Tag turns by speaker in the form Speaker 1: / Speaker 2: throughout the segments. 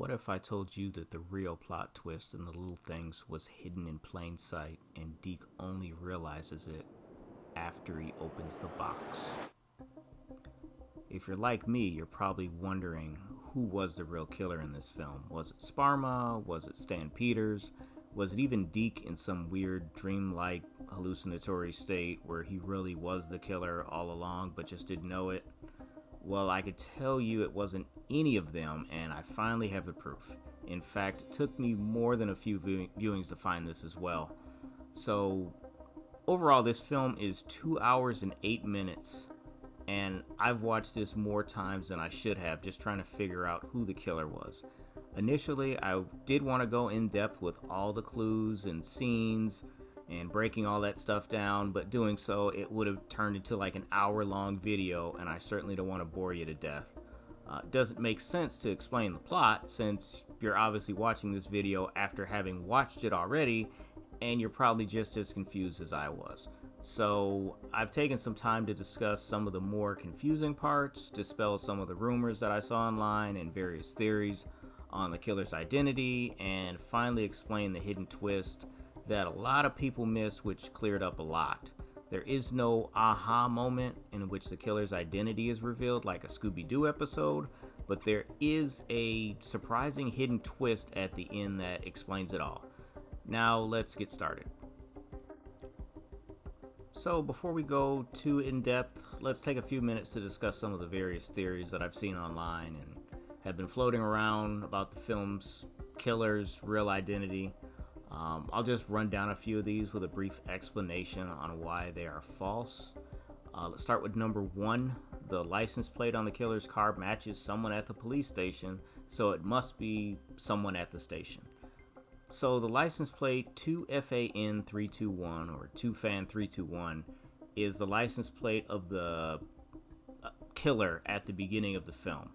Speaker 1: What if I told you that the real plot twist in the little things was hidden in plain sight and Deke only realizes it after he opens the box? If you're like me, you're probably wondering who was the real killer in this film. Was it Sparma? Was it Stan Peters? Was it even Deke in some weird dreamlike hallucinatory state where he really was the killer all along but just didn't know it? Well, I could tell you it wasn't any of them, and I finally have the proof. In fact, it took me more than a few viewings to find this as well. So, overall, this film is 2 hours and 8 minutes, and I've watched this more times than I should have, just trying to figure out who the killer was. Initially, I did want to go in depth with all the clues and scenes and breaking all that stuff down, but doing so, it would have turned into like an hour-long video, and I certainly don't want to bore you to death. It doesn't make sense to explain the plot, since you're obviously watching this video after having watched it already, and you're probably just as confused as I was. So, I've taken some time to discuss some of the more confusing parts, dispel some of the rumors that I saw online, and various theories on the killer's identity, and finally explain the hidden twist that a lot of people missed, which cleared up a lot. There is no aha moment in which the killer's identity is revealed like a Scooby-Doo episode, but there is a surprising hidden twist at the end that explains it all. Now let's get started. So before we go too in-depth, let's take a few minutes to discuss some of the various theories that I've seen online and have been floating around about the film's killer's real identity. I'll just run down a few of these with a brief explanation on why they are false. Let's start with number 1. The license plate on the killer's car matches someone at the police station, so it must be someone at the station. So the license plate 2FAN321 or 2FAN321 is the license plate of the killer at the beginning of the film.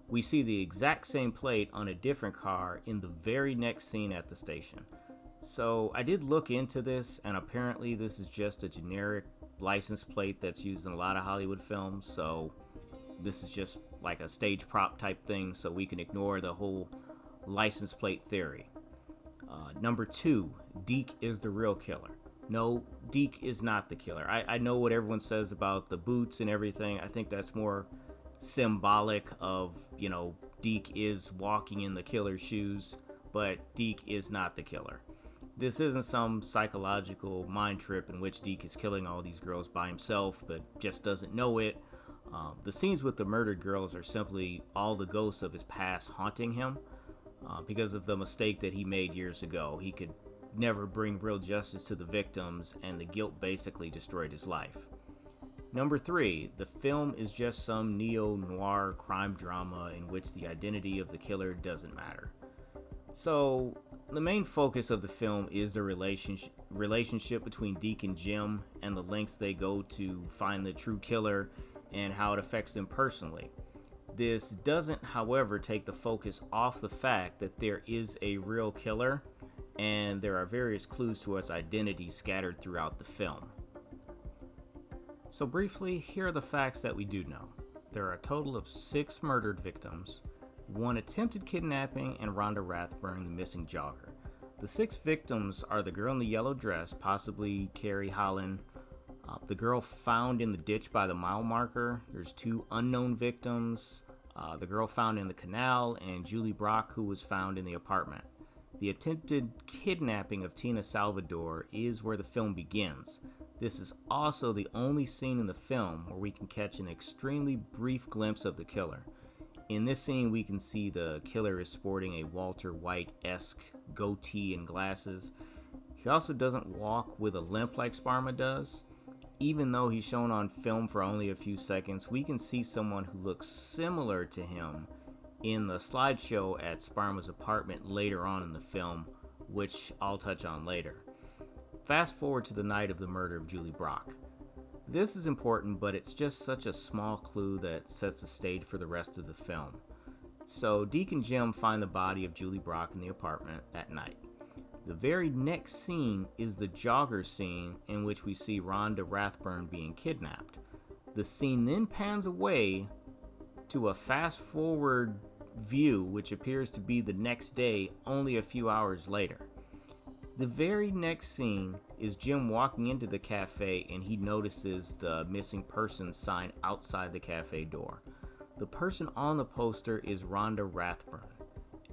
Speaker 1: We see the exact same plate on a different car in the very next scene at the station. So I did look into this, and apparently this is just a generic license plate that's used in a lot of Hollywood films, so this is just like a stage prop type thing, so we can ignore the whole license plate theory. Number 2, Deke is the real killer. No, Deke is not the killer. I know what everyone says about the boots and everything. I think that's more symbolic of, Deke is walking in the killer's shoes, but Deke is not the killer. This isn't some psychological mind trip in which Deke is killing all these girls by himself but just doesn't know it. The scenes with the murdered girls are simply all the ghosts of his past haunting him because of the mistake that he made years ago. He could never bring real justice to the victims, and the guilt basically destroyed his life. Number 3, the film is just some neo-noir crime drama in which the identity of the killer doesn't matter. So, the main focus of the film is the relationship between Deke and Jim and the lengths they go to find the true killer and how it affects them personally. This doesn't, however, take the focus off the fact that there is a real killer and there are various clues to his identity scattered throughout the film. So briefly, here are the facts that we do know. There are a total of 6 murdered victims, 1 attempted kidnapping, and Rhonda Rathburn, the missing jogger. The 6 victims are the girl in the yellow dress, possibly Carrie Holland, the girl found in the ditch by the mile marker. There's 2 unknown victims, the girl found in the canal, and Julie Brock, who was found in the apartment. The attempted kidnapping of Tina Salvador is where the film begins. This is also the only scene in the film where we can catch an extremely brief glimpse of the killer. In this scene, we can see the killer is sporting a Walter White-esque goatee and glasses. He also doesn't walk with a limp like Sparma does. Even though he's shown on film for only a few seconds, we can see someone who looks similar to him in the slideshow at Sparma's apartment later on in the film, which I'll touch on later. Fast forward to the night of the murder of Julie Brock. This is important, but it's just such a small clue that sets the stage for the rest of the film. So Deke and Jim find the body of Julie Brock in the apartment at night. The very next scene is the jogger scene in which we see Rhonda Rathburn being kidnapped. The scene then pans away to a fast forward view, which appears to be the next day, only a few hours later. The very next scene is Jim walking into the cafe and he notices the missing persons sign outside the cafe door. The person on the poster is Rhonda Rathburn.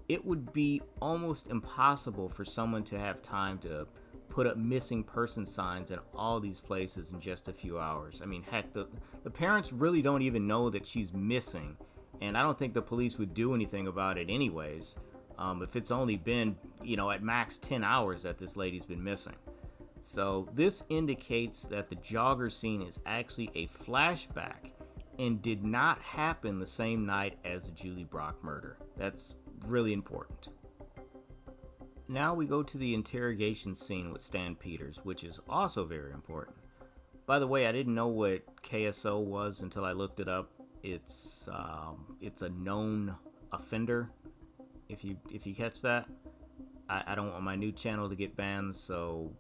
Speaker 1: It would be almost impossible for someone to have time to put up missing person signs in all these places in just a few hours. I mean, heck, the parents really don't even know that she's missing, and I don't think the police would do anything about it anyways. If it's only been, at max 10 hours that this lady's been missing. So this indicates that the jogger scene is actually a flashback and did not happen the same night as the Julie Brock murder. That's really important. Now we go to the interrogation scene with Stan Peters, which is also very important. By the way, I didn't know what KSO was until I looked it up. It's a known offender. If you catch that, I don't want my new channel to get banned, so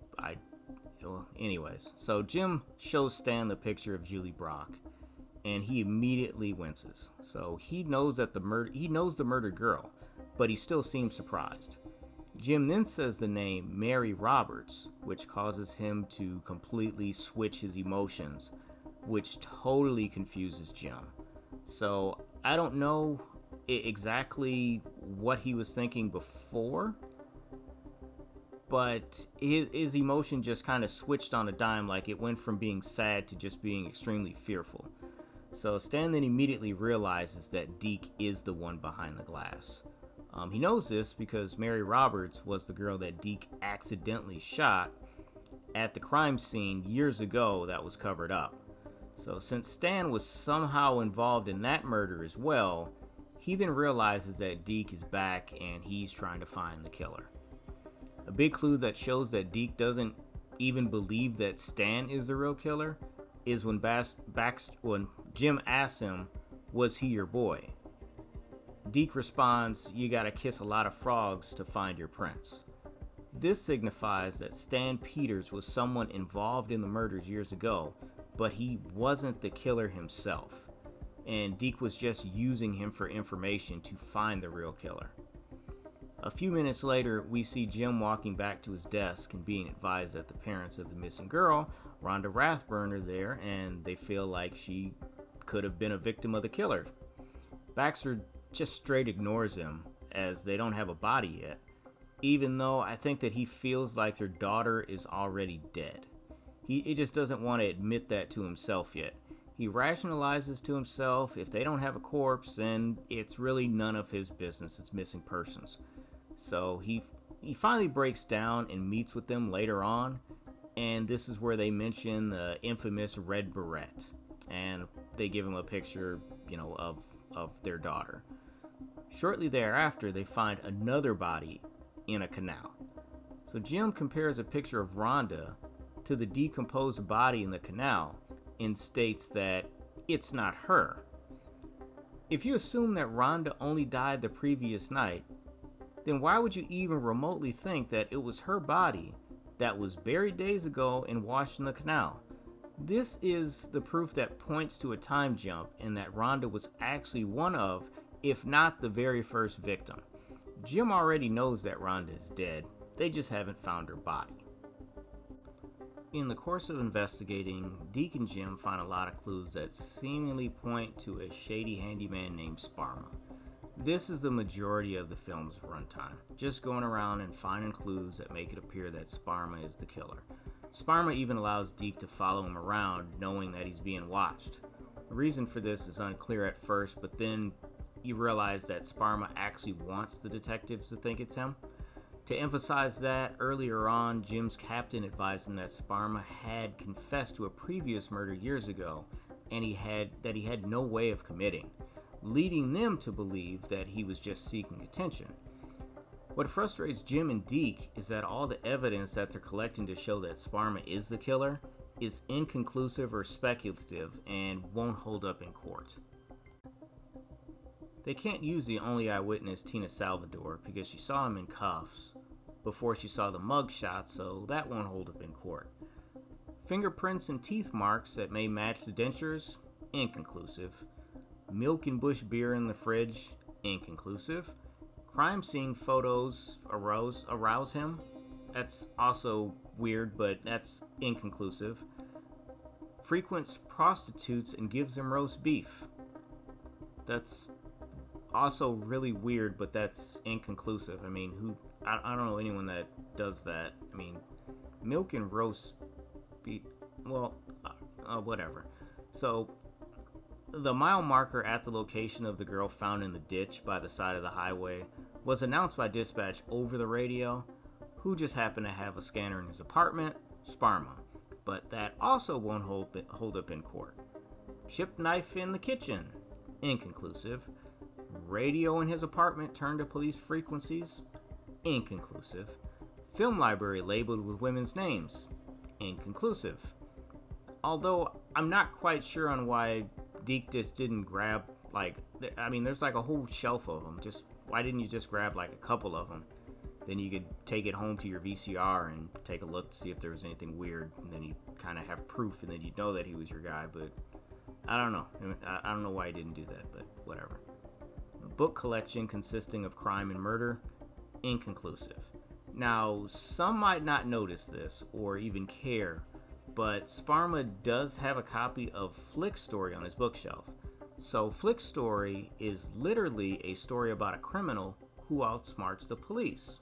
Speaker 1: anyways. So Jim shows Stan the picture of Julie Brock, and he immediately winces. So he knows the murdered girl, but he still seems surprised. Jim then says the name Mary Roberts, which causes him to completely switch his emotions, which totally confuses Jim. So I don't know exactly what he was thinking before, but his emotion just kind of switched on a dime, like it went from being sad to just being extremely fearful. So Stan then immediately realizes that Deke is the one behind the glass. He knows this because Mary Roberts was the girl that Deke accidentally shot at the crime scene years ago that was covered up. So since Stan was somehow involved in that murder as well, he then realizes that Deke is back and he's trying to find the killer. A big clue that shows that Deke doesn't even believe that Stan is the real killer is when Jim asks him, "Was he your boy?" Deke responds, "You gotta kiss a lot of frogs to find your prince." This signifies that Stan Peters was someone involved in the murders years ago, but he wasn't the killer himself, and Deke was just using him for information to find the real killer. A few minutes later, we see Jim walking back to his desk and being advised that the parents of the missing girl, Rhonda Rathburn, are there, and they feel like she could have been a victim of the killer. Baxter just straight ignores him, as they don't have a body yet, even though I think that he feels like their daughter is already dead. He just doesn't want to admit that to himself yet. He rationalizes to himself, if they don't have a corpse, then it's really none of his business. It's missing persons. So he finally breaks down and meets with them later on, and this is where they mention the infamous red beret, and they give him a picture, of their daughter. Shortly thereafter, they find another body in a canal. So Jim compares a picture of Rhonda to the decomposed body in the canal and states that it's not her. If you assume that Rhonda only died the previous night, then why would you even remotely think that it was her body that was buried days ago and washed in the canal? This is the proof that points to a time jump and that Rhonda was actually one of, if not the very first victim. Jim already knows that Rhonda is dead, they just haven't found her body. In the course of investigating, Deke and Jim find a lot of clues that seemingly point to a shady handyman named Sparma. This is the majority of the film's runtime, just going around and finding clues that make it appear that Sparma is the killer. Sparma even allows Deke to follow him around, knowing that he's being watched. The reason for this is unclear at first, but then you realize that Sparma actually wants the detectives to think it's him. To emphasize that, earlier on, Jim's captain advised him that Sparma had confessed to a previous murder years ago, and he had no way of committing, leading them to believe that he was just seeking attention. What frustrates Jim and Deke is that all the evidence that they're collecting to show that Sparma is the killer is inconclusive or speculative and won't hold up in court. They can't use the only eyewitness, Tina Salvador, because she saw him in cuffs before she saw the mugshot, so that won't hold up in court. Fingerprints and teeth marks that may match the dentures, inconclusive. Milk and bush beer in the fridge, Inconclusive. Crime scene photos arouse him. That's also weird, but that's inconclusive. Frequents prostitutes and gives them roast beef. That's also really weird, but that's inconclusive. I mean, I don't know anyone that does that. I mean, milk and roast beef, well, whatever. So, the mile marker at the location of the girl found in the ditch by the side of the highway was announced by dispatch over the radio, who just happened to have a scanner in his apartment, Sparma. But that also won't hold up in court. Chipped knife in the kitchen, inconclusive. Radio in his apartment turned to police frequencies, inconclusive. Film library labeled with women's names, inconclusive. Although I'm not quite sure on why Deke just didn't grab, there's like a whole shelf of them. Why didn't you just grab like a couple of them? Then you could take it home to your VCR and take a look to see if there was anything weird, and then you kind of have proof, and then you'd know that he was your guy. But I don't know. I don't know why he didn't do that, but whatever. A book collection consisting of crime and murder, inconclusive. Now, some might not notice this or even care, but Sparma does have a copy of Flick Story on his bookshelf. So Flick Story is literally a story about a criminal who outsmarts the police.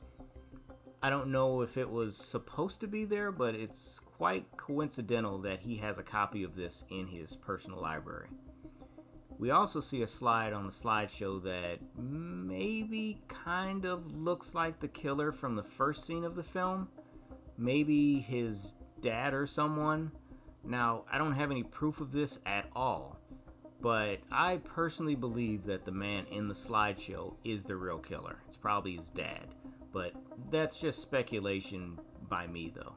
Speaker 1: I don't know if it was supposed to be there, but it's quite coincidental that he has a copy of this in his personal library. We also see a slide on the slideshow that maybe kind of looks like the killer from the first scene of the film. Maybe his dad or someone. Now, I don't have any proof of this at all, but I personally believe that the man in the slideshow is the real killer. It's probably his dad, but that's just speculation by me though.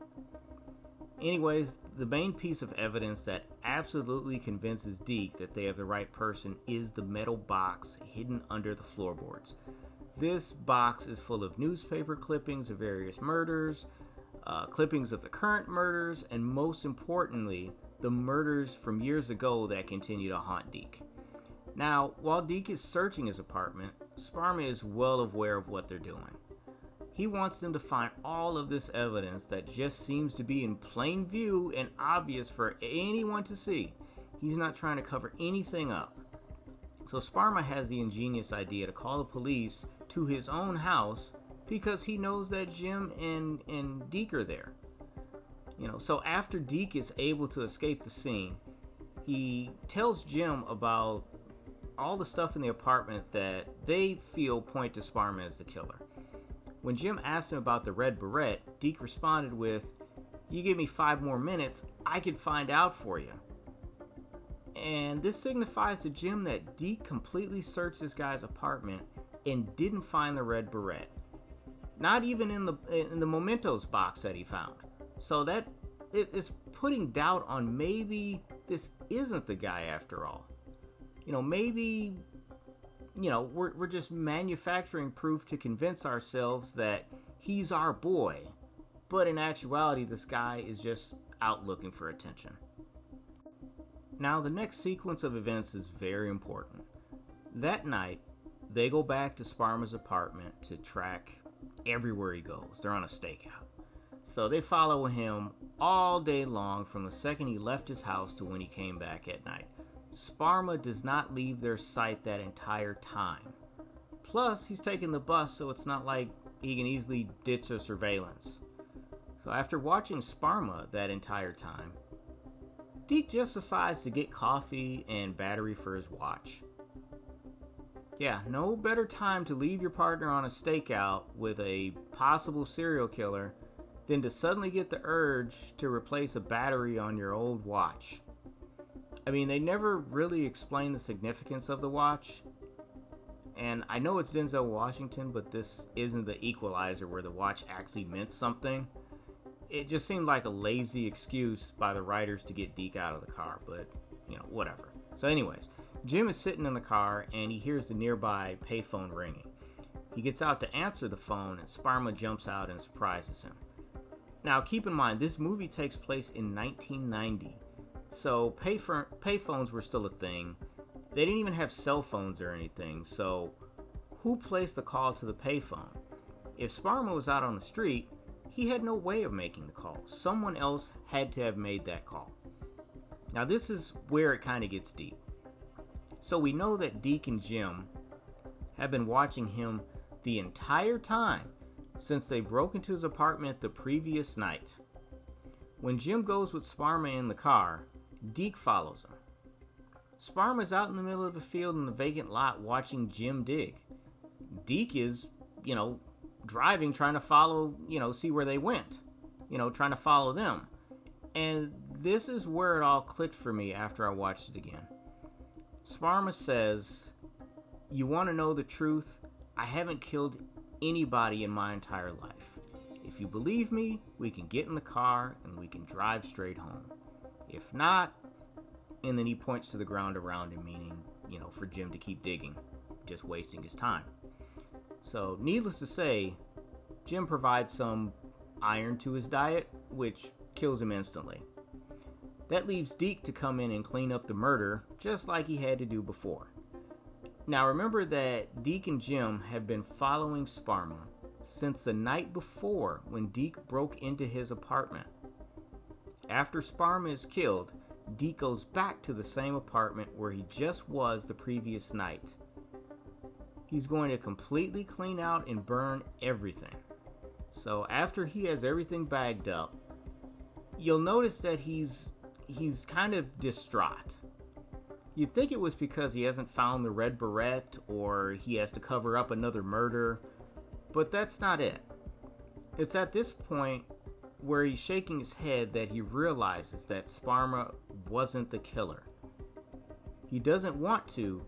Speaker 1: Anyways, the main piece of evidence that absolutely convinces Deke that they have the right person is the metal box hidden under the floorboards. This box is full of newspaper clippings of various murders, clippings of the current murders, and most importantly, the murders from years ago that continue to haunt Deke. Now, while Deke is searching his apartment, Sparma is well aware of what they're doing. He wants them to find all of this evidence that just seems to be in plain view and obvious for anyone to see. He's not trying to cover anything up. So Sparma has the ingenious idea to call the police to his own house because he knows that Jim and Deke are there. So after Deke is able to escape the scene, he tells Jim about all the stuff in the apartment that they feel point to Sparma as the killer. When Jim asked him about the red beret, Deke responded with, "You give me 5 more minutes, I can find out for you." And this signifies to Jim that Deke completely searched this guy's apartment and didn't find the red beret. Not even in the mementos box that he found. So that it is putting doubt on maybe this isn't the guy after all. Maybe we're just manufacturing proof to convince ourselves that he's our boy. But in actuality, this guy is just out looking for attention. Now, the next sequence of events is very important. That night, they go back to Sparma's apartment to track everywhere he goes. They're on a stakeout. So they follow him all day long from the second he left his house to when he came back at night. Sparma does not leave their sight that entire time. Plus, he's taking the bus, so it's not like he can easily ditch the surveillance. So after watching Sparma that entire time, Deke just decides to get coffee and battery for his watch. Yeah, no better time to leave your partner on a stakeout with a possible serial killer than to suddenly get the urge to replace a battery on your old watch. I mean, they never really explain the significance of the watch. And I know it's Denzel Washington, but this isn't the Equalizer where the watch actually meant something. It just seemed like a lazy excuse by the writers to get Deke out of the car, but, whatever. So anyways, Jim is sitting in the car and he hears the nearby payphone ringing. He gets out to answer the phone and Sparma jumps out and surprises him. Now, keep in mind, this movie takes place in 1990. So payphones were still a thing. They didn't even have cell phones or anything. So who placed the call to the payphone? If Sparma was out on the street, he had no way of making the call. Someone else had to have made that call. Now this is where it kind of gets deep. So we know that Deke and Jim have been watching him the entire time since they broke into his apartment the previous night. When Jim goes with Sparma in the car, Deke follows him. Sparma's out in the middle of the field in the vacant lot watching Jim dig. Deke is, driving, trying to follow, see where they went, trying to follow them. And this is where it all clicked for me after I watched it again. Sparma says, "You want to know the truth? I haven't killed anybody in my entire life. If you believe me, we can get in the car and we can drive straight home. If not," and then he points to the ground around him, meaning, for Jim to keep digging, just wasting his time. So, needless to say, Jim provides some iron to his diet, which kills him instantly. That leaves Deke to come in and clean up the murder, just like he had to do before. Now remember that Deke and Jim have been following Sparma since the night before when Deke broke into his apartment. After Sparma is killed, Deke goes back to the same apartment where he just was the previous night. He's going to completely clean out and burn everything. So after he has everything bagged up, you'll notice that he's kind of distraught. You'd think it was because he hasn't found the red beret or he has to cover up another murder, but that's not it. It's at this point where he's shaking his head that he realizes that Sparma wasn't the killer. He doesn't want to,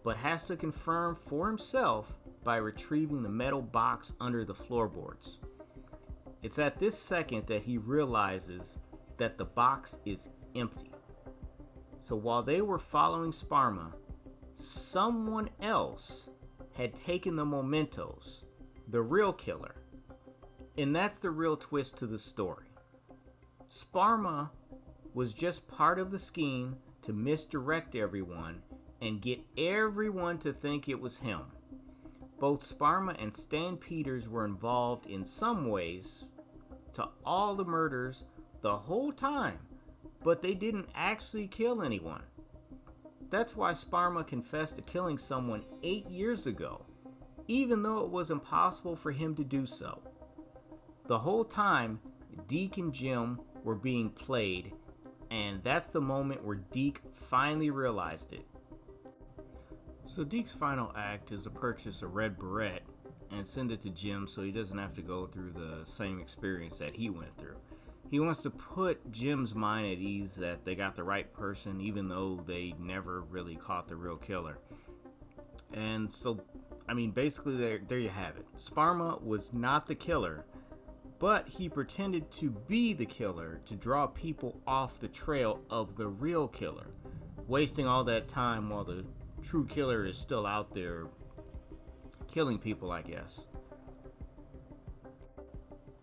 Speaker 1: but has to confirm for himself by retrieving the metal box under the floorboards. It's at this second that he realizes that the box is empty. So while they were following Sparma, someone else had taken the mementos, the real killer. And that's the real twist to the story. Sparma was just part of the scheme to misdirect everyone and get everyone to think it was him. Both Sparma and Stan Peters were involved in some ways to all the murders the whole time, but they didn't actually kill anyone. That's why Sparma confessed to killing someone 8 years ago, even though it was impossible for him to do so. The whole time, Deke and Jim were being played, and that's the moment where Deke finally realized it. So Deke's final act is to purchase a red beret and send it to Jim so he doesn't have to go through the same experience that he went through. He wants to put Jim's mind at ease that they got the right person, even though they never really caught the real killer. And so, basically there you have it. Sparma was not the killer, but he pretended to be the killer to draw people off the trail of the real killer, wasting all that time while the true killer is still out there killing people, I guess.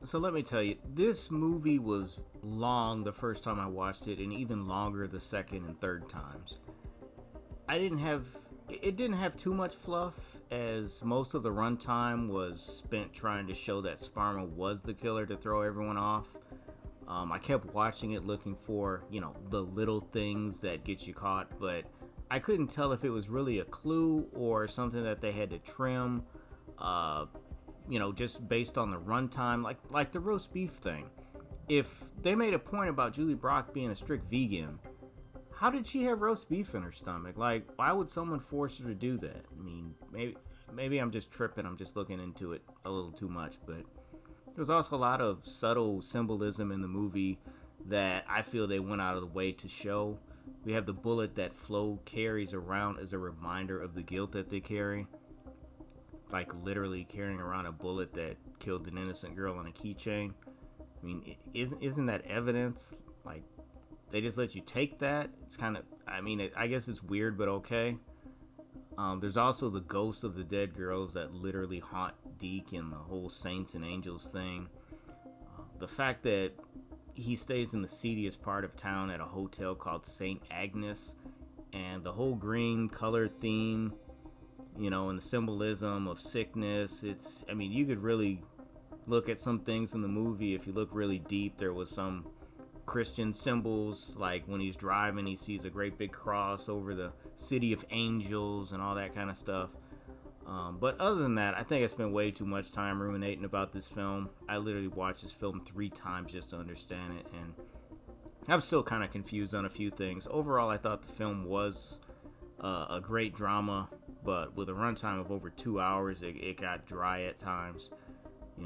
Speaker 1: So let me tell you, this movie was long the first time I watched it, and even longer the second and third times. It didn't have too much fluff, as most of the runtime was spent trying to show that Sparma was the killer to throw everyone off. I kept watching it looking for, the little things that get you caught, but I couldn't tell if it was really a clue or something that they had to trim, just based on the runtime, like the roast beef thing. If they made a point about Julie Brock being a strict vegan, how did she have roast beef in her stomach? Like, why would someone force her to do that? Maybe I'm just tripping. I'm just looking into it a little too much, but there's also a lot of subtle symbolism in the movie that I feel they went out of the way to show. We have the bullet that Flo carries around as a reminder of the guilt that they carry. Like literally carrying around a bullet that killed an innocent girl on a keychain. Isn't that evidence? Like, they just let you take that? It's kind of, I guess it's weird, but okay. There's also the ghosts of the dead girls that literally haunt Deke and the whole saints and angels thing. The fact that he stays in the seediest part of town at a hotel called St. Agnes, and the whole green colored theme, and the symbolism of sickness. I mean, you could really look at some things in the movie. If you look really deep, there was some Christian symbols, like when he's driving, he sees a great big cross over the city of angels and all that kind of stuff. But other than that, I think I spent way too much time ruminating about this film. I literally watched this film 3 times just to understand it, and I'm still kind of confused on a few things. Overall, I thought the film was a great drama, but with a runtime of over 2 hours, it got dry at times.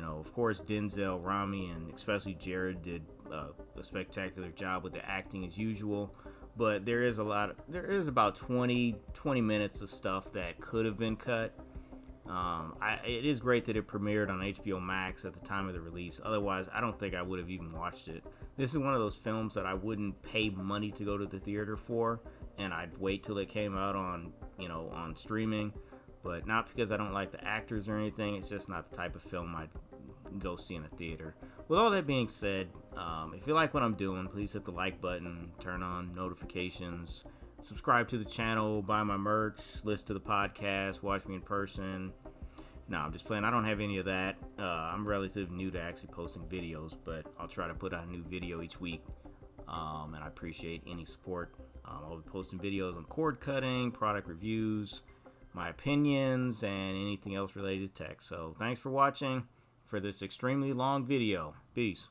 Speaker 1: Of course, Denzel, Rami, and especially Jared did a spectacular job with the acting as usual. But there is about 20 minutes of stuff that could have been cut. It is great that it premiered on HBO Max at the time of the release. Otherwise, I don't think I would have even watched it. This is one of those films that I wouldn't pay money to go to the theater for, and I'd wait till it came out on streaming. But not because I don't like the actors or anything. It's just not the type of film I'd go see in a theater. With all that being said, if you like what I'm doing, please hit the like button, turn on notifications, subscribe to the channel, buy my merch, listen to the podcast, watch me in person. No, I'm just playing. I don't have any of that. I'm relatively new to actually posting videos, but I'll try to put out a new video each week. And I appreciate any support. I'll be posting videos on cord cutting, product reviews, my opinions, and anything else related to tech. So thanks for watching for this extremely long video. Peace.